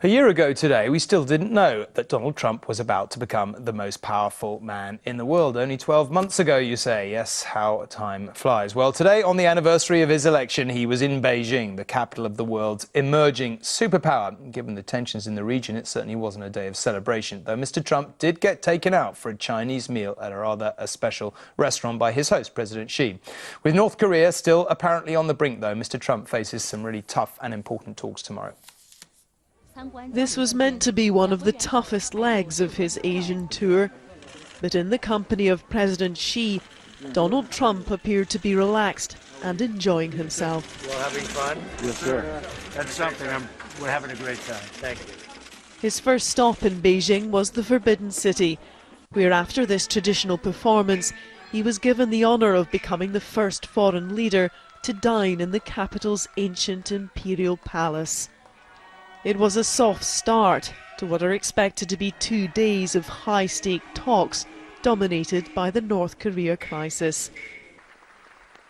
A year ago today, we still didn't know that Donald Trump was about to become the most powerful man in the world. Only 12 months ago, you say. Yes, how time flies. Well, today, on the anniversary of his election, he was in Beijing, the capital of the world's emerging superpower. Given the tensions in the region, it certainly wasn't a day of celebration, though Mr. Trump did get taken out for a Chinese meal at a special restaurant by his host, President Xi. With North Korea still apparently on the brink, though, Mr. Trump faces some really tough and important talks tomorrow. This was meant to be one of the toughest legs of his Asian tour, but in the company of President Xi, Donald Trump appeared to be relaxed and enjoying himself. Well, having fun? Yes, sir. That's something. We're having a great time. Thank you. His first stop in Beijing was the Forbidden City, where after this traditional performance, he was given the honour of becoming the first foreign leader to dine in the capital's ancient imperial palace. It was a soft start to what are expected to be 2 days of high-stake talks dominated by the North Korea crisis.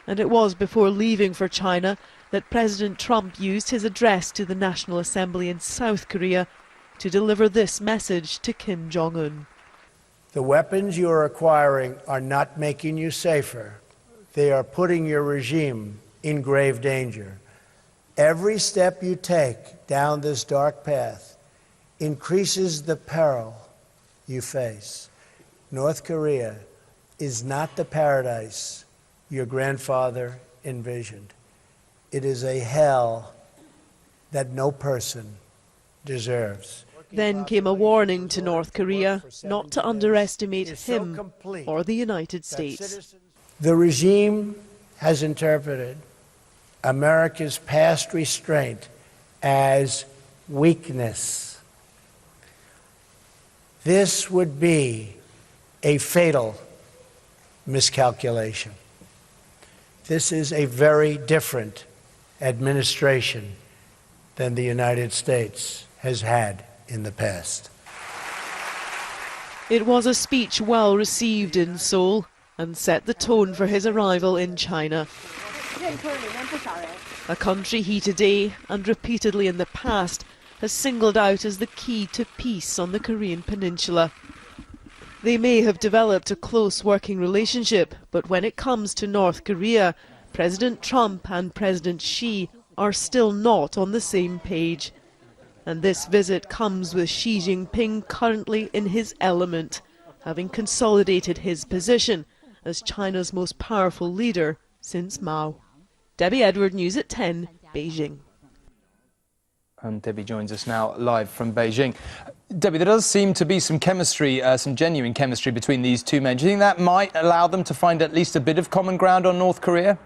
And it was before leaving for China that President Trump used his address to the National Assembly in South Korea to deliver this message to Kim Jong-un. The weapons you are acquiring are not making you safer. They are putting your regime in grave danger. Every step you take down this dark path increases the peril you face. North Korea is not the paradise your grandfather envisioned. It is a hell that no person deserves. Then came a warning to North Korea not to underestimate him or the United States. The regime has interpreted America's past restraint as weakness. This would be a fatal miscalculation. This is a very different administration than the United States has had in the past. It was a speech well received in Seoul and set the tone for his arrival in China. A country he today, and repeatedly in the past, has singled out as the key to peace on the Korean peninsula. They may have developed a close working relationship, but when it comes to North Korea, President Trump and President Xi are still not on the same page. And this visit comes with Xi Jinping currently in his element, having consolidated his position as China's most powerful leader since Mao. Debbie Edward, News at 10, Beijing. And Debbie joins us now live from Beijing. Debbie, there does seem to be some chemistry, some genuine chemistry between these two men. Do you think that might allow them to find at least a bit of common ground on North Korea?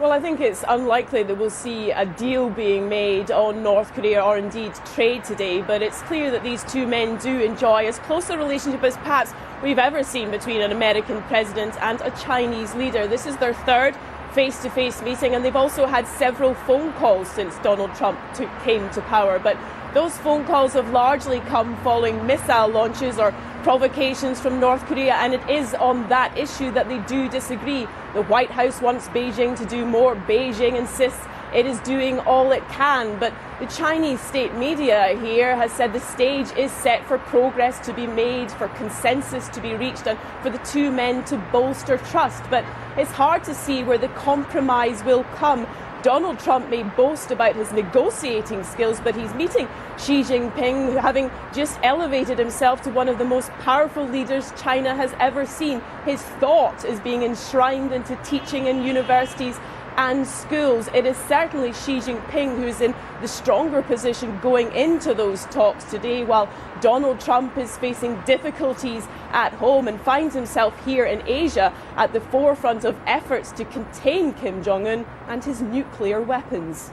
Well, I think it's unlikely that we'll see a deal being made on North Korea or indeed trade today, but it's clear that these two men do enjoy as close a relationship as perhaps we've ever seen between an American president and a Chinese leader. This is their third face-to-face meeting, and they've also had several phone calls since Donald Trump came to power. But those phone calls have largely come following missile launches or provocations from North Korea, and it is on that issue that they do disagree. The White House wants Beijing to do more. Beijing insists it is doing all it can, but the Chinese state media here has said the stage is set for progress to be made, for consensus to be reached, and for the two men to bolster trust. But it's hard to see where the compromise will come. Donald Trump may boast about his negotiating skills, but he's meeting Xi Jinping, having just elevated himself to one of the most powerful leaders China has ever seen. His thought is being enshrined into teaching in universities and schools. It is certainly Xi Jinping who is in the stronger position going into those talks today, while Donald Trump is facing difficulties at home and finds himself here in Asia at the forefront of efforts to contain Kim Jong-un and his nuclear weapons.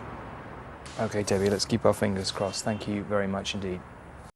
OK, Debbie, let's keep our fingers crossed. Thank you very much indeed.